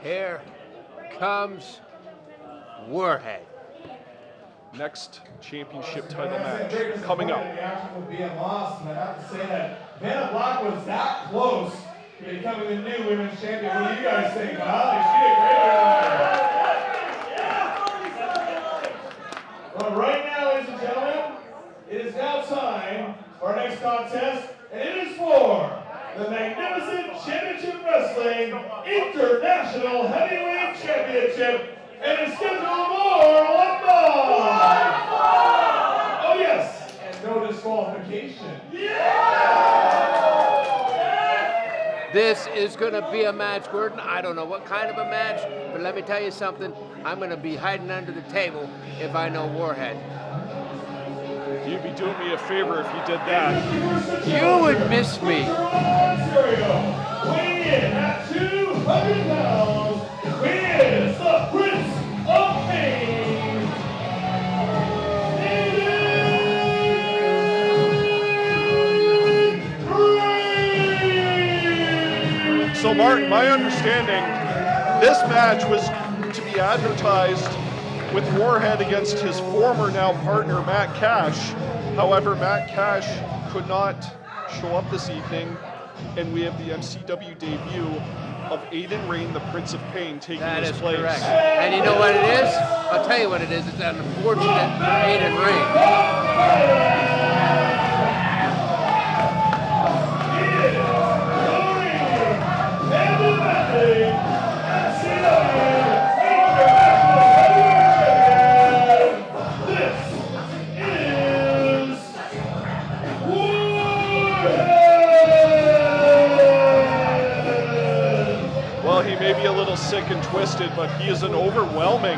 Here comes Warhed. Next championship title match coming up. Being lost, and I have to say that Vanna Black was that close to becoming the new women's champion. What do you guys think, huh? She did great. Well, right now, ladies and gentlemen, it is now time for our next contest, and it is for the Magnificent Championship Wrestling International Heavyweight Championship, and it's scheduled for one fall. Oh yes, and no disqualification. This is going to be a match, Gordon. I don't know what kind of a match, but let me tell you something. I'm going to be hiding under the table if I know Warhed. You'd be doing me a favor if you did that. You would miss me. Weighing in at 200 pounds, is the Prince of Pain, Rayne. So Martin, my understanding, this match was to be advertised with Warhed against his former now partner, Matt Cash. However, Matt Cash could not show up this evening, and we have the MCW debut of Aiden Rayne, the Prince of Pain, taking his place. That is correct. And you know what it is? I'll tell you what it is. It's unfortunate for Aiden Rayne. Sick and twisted, but he is an overwhelming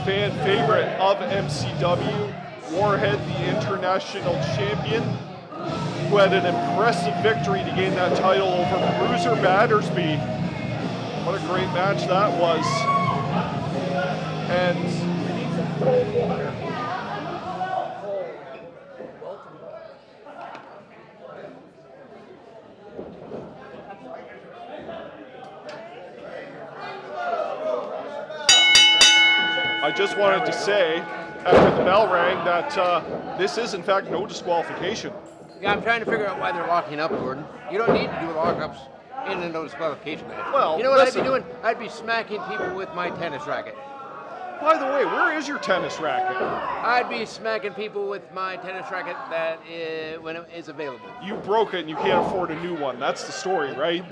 fan favorite of MCW. Warhed, the international champion, who had an impressive victory to gain that title over Bruiser Battersby. What a great match that was. And I just wanted to say, after the bell rang, that this is, in fact, no disqualification. Yeah, I'm trying to figure out why they're locking up, Gordon. You don't need to do lockups in a no disqualification match. Well, you know what listen. I'd be doing? I'd be smacking people with my tennis racket. By the way, where is your tennis racket? I'd be smacking people with my tennis racket that is, when it is available. You broke it and you can't afford a new one. That's the story, right?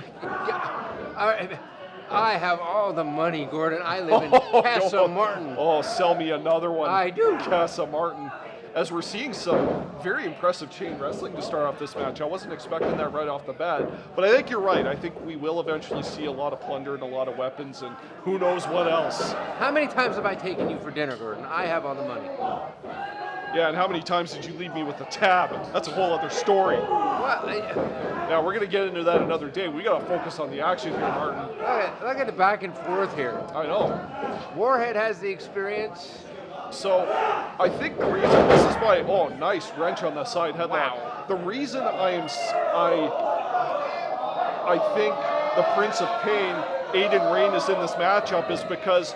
I have all the money, Gordon. I live in Casa Martin. Oh, sell me another one. I do. Casa Martin. As we're seeing some very impressive chain wrestling to start off this match. I wasn't expecting that right off the bat, but I think you're right. I think we will eventually see a lot of plunder and a lot of weapons and who knows what else. How many times have I taken you for dinner, Gordon? I have all the money. Yeah, and how many times did you leave me with a tab? That's a whole other story. Well, Now, we're going to get into that another day. We got to focus on the action here, Martin. look at the back and forth here. I know. Warhed has the experience. So, I think the reason, this is why, oh, nice wrench on the side headlock. Wow. The reason I think the Prince of Pain, Aiden Rayne, is in this matchup is because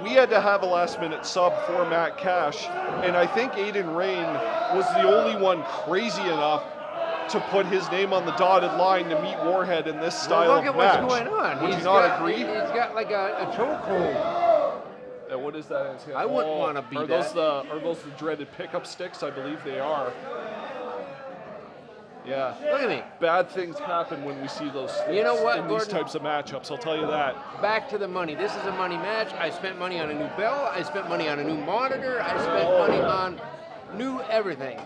we had to have a last-minute sub for Matt Cash, and I think Aiden Rayne was the only one crazy enough to put his name on the dotted line to meet Warhed in this style Look at of match. what's going on. Would you not agree? He's got like a chokehold. What is that? I wouldn't want to be are that. Are those the dreaded pickup sticks? I believe they are. Yeah. Look at me. Bad things happen when we see those sticks You know what, in these Gordon? types of matchups. I'll tell you that. Back to the money. This is a money match. I spent money on a new bell. I spent money on a new monitor. I spent money on new everything.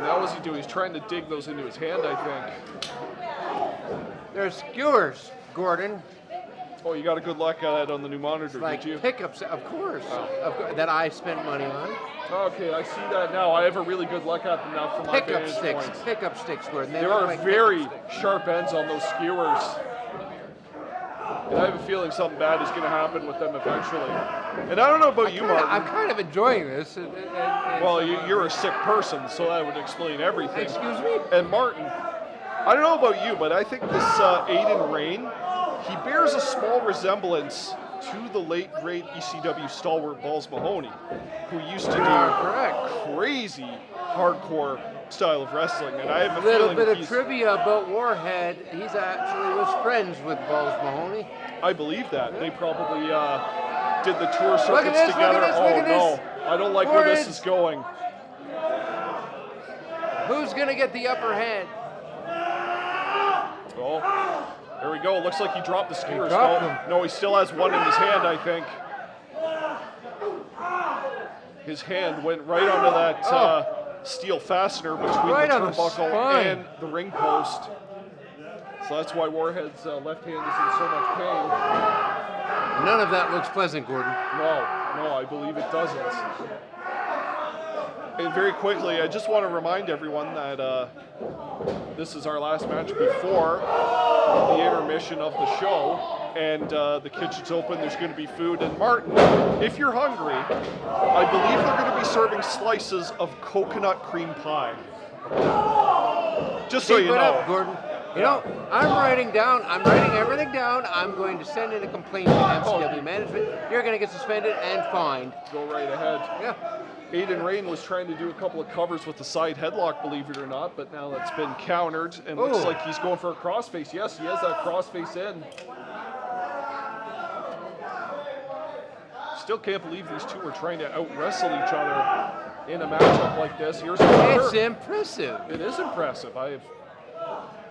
Now what's he doing? He's trying to dig those into his hand, I think. They're skewers, Gordon. Oh, you got a good look at it on the new monitor, Like did you? pickups, of course, that I spent money on. Okay, I see that now. I have a really good look at them now from my Pickup vantage sticks, point. pickup sticks, Gordon. They There look are like very pickup sticks. sharp ends on those skewers. And I have a feeling something bad is going to happen with them eventually. And I don't know about you, Martin. I'm kind of enjoying this. Well, you're a sick person, so that would explain everything. Excuse me? And Martin, I don't know about you, but I think this Aiden Rayne, he bears a small resemblance to the late great ECW stalwart Balls Mahoney, who used to do crazy hardcore style of wrestling. And I have a little feeling bit of trivia about Warhed. He's actually was friends with Balls Mahoney. I believe that. They probably did the tour circuits together. Oh no, I don't like where this is going. Who's gonna get the upper hand? Oh, there we go. Looks like he dropped the skewers. Dropped No, he still has one in his hand, I think. His hand went right onto that steel fastener between Right the on the turnbuckle spine. and the ring post. So that's why Warhead's left hand is in so much pain. None of that looks pleasant, Gordon. No, I believe it doesn't. And very quickly, I just want to remind everyone that this is our last match before the intermission of the show. And the kitchen's open, there's going to be food. And Martin, if you're hungry, I believe they're going to be serving slices of coconut cream pie. Just so Keep you it know. up, Gordon. You know, I'm writing everything down. I'm going to send in a complaint to MCW management. You're going to get suspended and fined. Go right ahead. Yeah. Aiden Rayne was trying to do a couple of covers with the side headlock, believe it or not, but now that's been countered, and looks like he's going for a crossface. Yes, he has that crossface in. Still can't believe these two are trying to out-wrestle each other in a matchup like this. Here's It's impressive. It is impressive.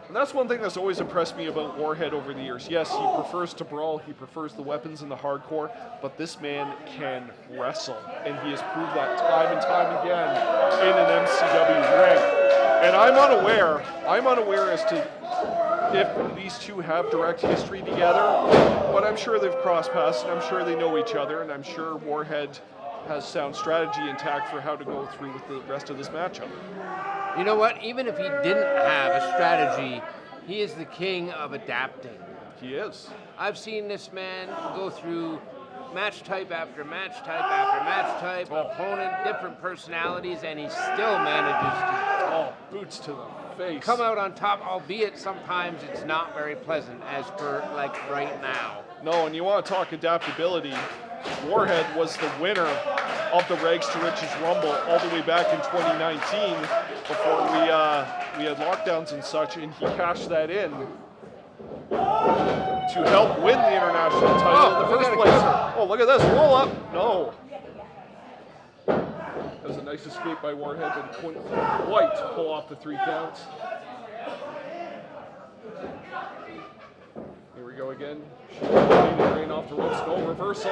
And that's one thing that's always impressed me about Warhed over the years. Yes, he prefers to brawl, he prefers the weapons and the hardcore, but this man can wrestle, and he has proved that time and time again in an MCW ring. And I'm unaware as to if these two have direct history together, but I'm sure they've crossed paths, and I'm sure they know each other, and I'm sure Warhed has sound strategy intact for how to go through with the rest of this matchup. You know what? Even if he didn't have a strategy, he is the king of adapting. He is. I've seen this man go through match type after match type after match type, opponent, different personalities, and he still manages to boots to the face. come out on top, albeit sometimes it's not very pleasant, as per like right now. No, and you want to talk adaptability. Warhed was the winner of the Rags to Riches Rumble all the way back in 2019 before we had lockdowns and such, and he cashed that in to help win the international title in the first place. Oh, look at this, roll up. No. That was a nice escape by Warhed, and couldn't quite pull off the 3 counts. Here we go again. Rayne off the ropes, no reversal.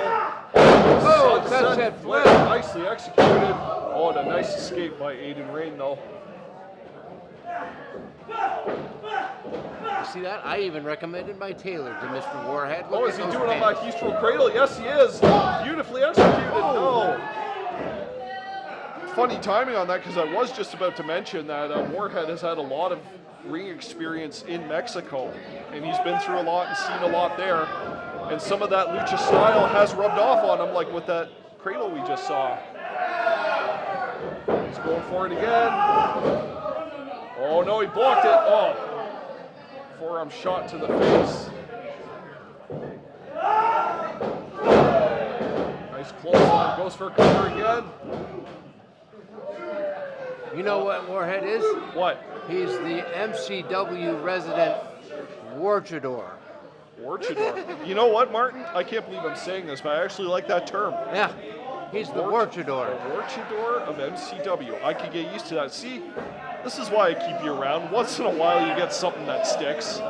Sunset flip. Nicely executed. Oh, and a nice escape by Aiden Rayne, though. You see that? I even recommended my tailor to Mr. Warhed. Oh, is he doing on my Heathrow cradle? Yes, he is. Beautifully executed. No. Funny timing on that, because I was just about to mention that Warhed has had a lot of ring experience in Mexico, and he's been through a lot and seen a lot there, and some of that lucha style has rubbed off on him, like with that cradle we just saw. He's going for it again. Oh no, he blocked it. Oh, forearm shot to the face. Nice close line, goes for a cover again. You know what Warhed is? What? He's the MCW resident Warchador. Warchador. You know what, Martin? I can't believe I'm saying this, but I actually like that term. Yeah, he's the Warchador. The Warchador of MCW. I could get used to that. See, this is why I keep you around. Once in a while, you get something that sticks.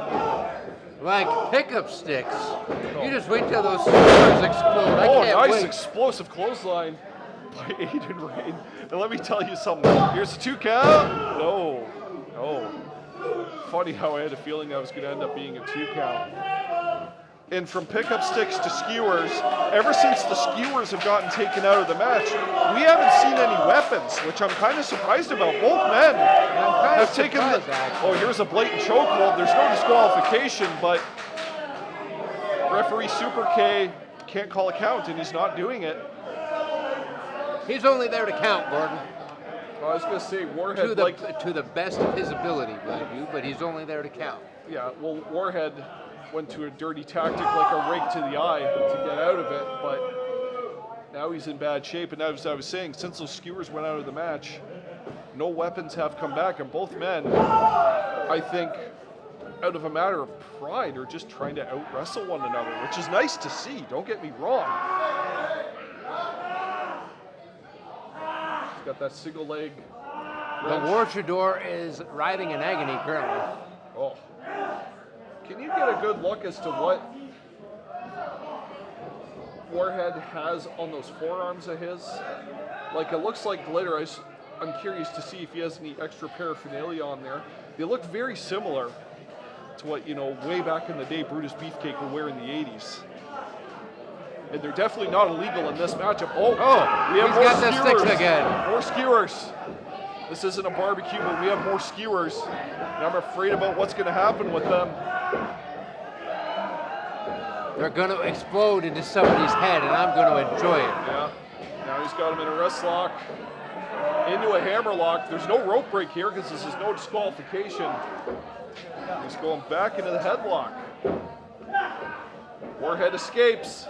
Like pickup sticks. You just wait till those stars explode. I can't nice wait. explosive clothesline by Aiden Rayne. And let me tell you something. Here's a 2 count. No. Funny how I had a feeling I was going to end up being a 2 count. And from pickup sticks to skewers, ever since the skewers have gotten taken out of the match, we haven't seen any weapons, which I'm kind of surprised about. Both men have taken the... Oh, here's a blatant chokehold. There's no disqualification, but referee Super K can't call a count, and he's not doing it. He's only there to count, Gordon. I was going to say, Warhed, to the best of his ability, mind you, but he's only there to count. yeah, well, Warhed went to a dirty tactic like a rake to the eye to get out of it, but now he's in bad shape. And as I was saying, since those skewers went out of the match, no weapons have come back, and both men, I think, out of a matter of pride, are just trying to out-wrestle one another, which is nice to see, don't get me wrong. He's got that single leg. The Warchador is writhing in agony currently. Oh. Can you get a good look as to what Warhed has on those forearms of his? Like, it looks like glitter. I'm curious to see if he has any extra paraphernalia on there. They look very similar to what, way back in the day Brutus Beefcake would wear in the 80s. And they're definitely not illegal in this matchup. Oh, we have more got the skewers. sticks again. More skewers. This isn't a barbecue, but we have more skewers. And I'm afraid about what's going to happen with them. They're going to explode into somebody's head, and I'm going to enjoy it. Yeah. Now he's got him in a wrist lock. Into a hammer lock. There's no rope break here because this is no disqualification. He's going back into the headlock. Warhed escapes.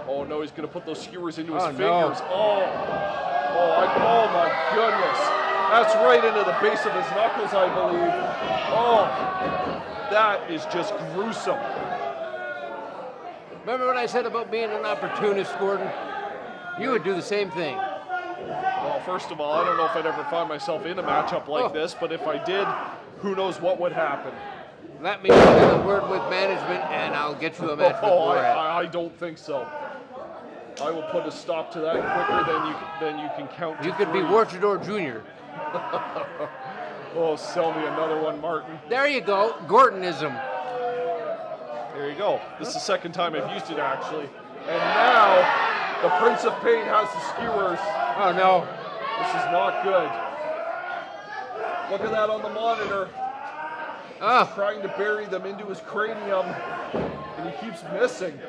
Oh no, he's going to put those skewers into his fingers. No. Oh my goodness. That's right into the base of his knuckles, I believe. Oh, that is just gruesome. Remember what I said about being an opportunist, Gordon? You would do the same thing. Well, first of all, I don't know if I'd ever find myself in a matchup like this, but if I did, who knows what would happen. Let me get a word with management, and I'll get you a match with Warhed. I don't think so. I will put a stop to that quicker than you can count to You could be three. Warchador Jr. Oh, sell me another one, Martin. There you go, Gordonism. There you go. This is the second time I've used it, actually. And now, the Prince of Pain has the skewers. Oh, no. This is not good. Look at that on the monitor. Oh, Trying to bury them into his cranium, and he keeps missing.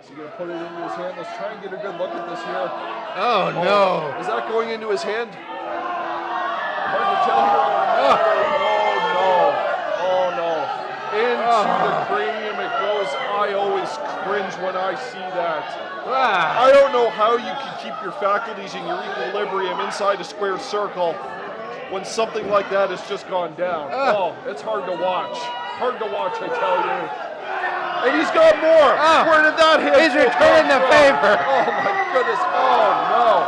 Is he going to put it into his hand? Let's try and get a good look at this here. oh no. Is that going into his hand? Hard to tell here. Oh no. Into the cranium it goes. I always cringe when I see that. Ah. I don't know how you can keep your faculties and your equilibrium inside a square circle when something like that has just gone down. Oh, it's hard to watch. Hard to watch, I tell you. And he's got more. Where did that hit? He's returning the favor. Oh my goodness. Oh no.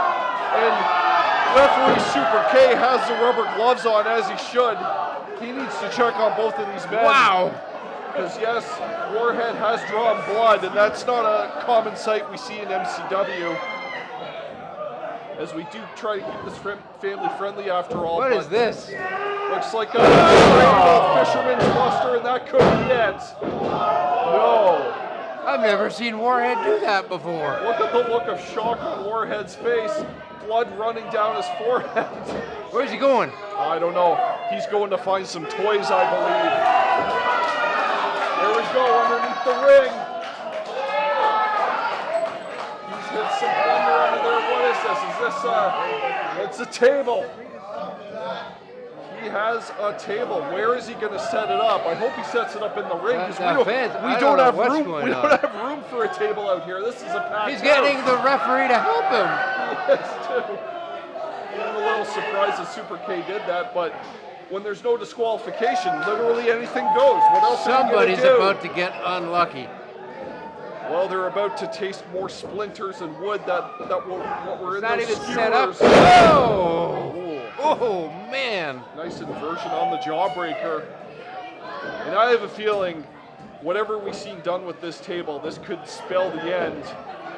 And referee Super K has the rubber gloves on as he should. He needs to check on both of these men. Wow. Because yes, Warhed has drawn blood, and that's not a common sight we see in MCW. As we do try to keep this family friendly after all. What is this? Looks like a rainbow fisherman's muster, and that could be it. No. I've never seen Warhed do that before. Look at the look of shock on Warhead's face. Blood running down his forehead. Where's he going? I don't know. He's going to find some toys, I believe. There we go, underneath the ring. He's hit some thunder under there. What is this? Is this it's a table. He has a table. Where is he going to set it up? I hope he sets it up in the ring because we don't have room. We don't have room for a table out here. This is a packed He's getting house. the referee to help him. Yes, too. I'm a little surprised that Super K did that, but when there's no disqualification, literally anything goes. What else Somebody's are you gonna do? about to get unlucky. Well, they're about to taste more splinters and wood what were in Not those even skewers. set up. Oh! Oh, Oh, man. nice inversion on the jawbreaker. And I have a feeling, whatever we see done with this table, this could spell the end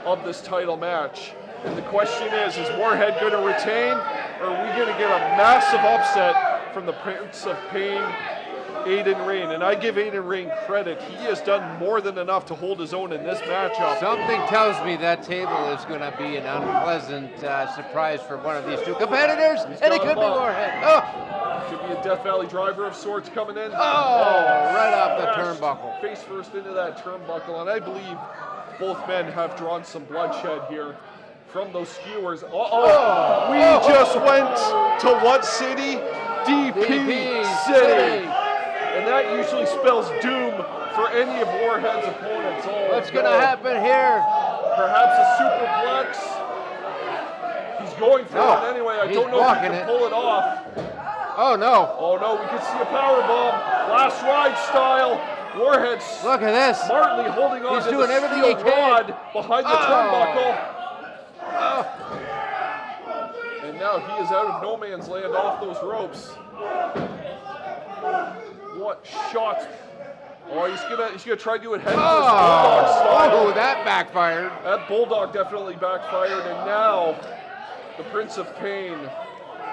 of this title match. And the question is Warhed going to retain, or are we going to get a massive upset from the Prince of Pain, Aiden Rayne? And I give Aiden Rayne credit. He has done more than enough to hold his own in this matchup. Something tells me that table is going to be an unpleasant surprise for one of these two competitors, and it could be Warhed. Oh! Could be a Death Valley driver of sorts coming in. Right off the Crashed turnbuckle. Face first into that turnbuckle, and I believe both men have drawn some bloodshed here from those skewers. We just went to what city? DP City. And that usually spells doom for any of Warhead's opponents. What's going to happen here? Perhaps a superplex. He's going for it anyway. I don't know if he can pull it off. Oh no. Oh no, we could see a power bomb. Last ride style. Warhead. Look at this. Smartly holding on He's to doing the everything steel he can. rod behind the turnbuckle. And now he is out of no man's land off those ropes. What shots? Oh, he's gonna try to do it head first, bulldog style. Oh, that backfired. That bulldog definitely backfired, and now the Prince of Pain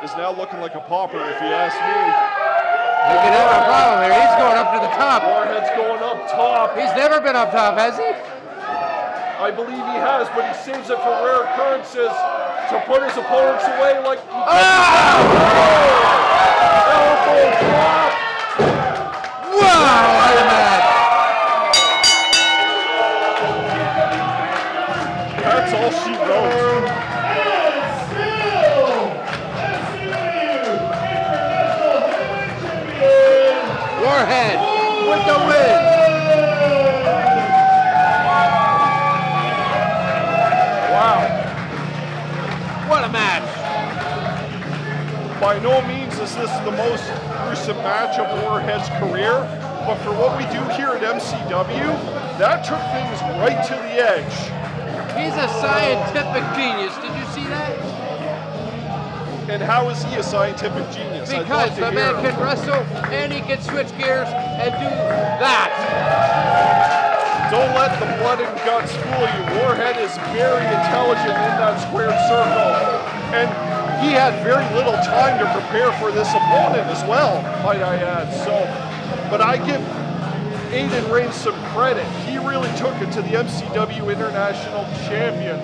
is now looking like a pauper, if you ask me. He can have a problem here. He's going up to the top. Warhead's going up top. He's never been up top, has he? I believe he has, but he saves it for rare occurrences to put his opponents away like he elbow drop. Wow, what a match. That's all she wrote. And still, SCW International Heavyweight Champion, Warhed with the win. Wow. What a match. By no means is this the most gruesome match of Warhead's career, but for what we do here at MCW, that took things right to the edge. He's a scientific genius. Did you see that? And how is he a scientific genius? Because the man can wrestle and he can switch gears and do that. Don't let the blood and guts fool you. Warhead is very intelligent in that squared circle. And he had very little time to prepare for this opponent as well, might I add. But I give Aiden Rayne some credit. He really took it to the MCW International Champion.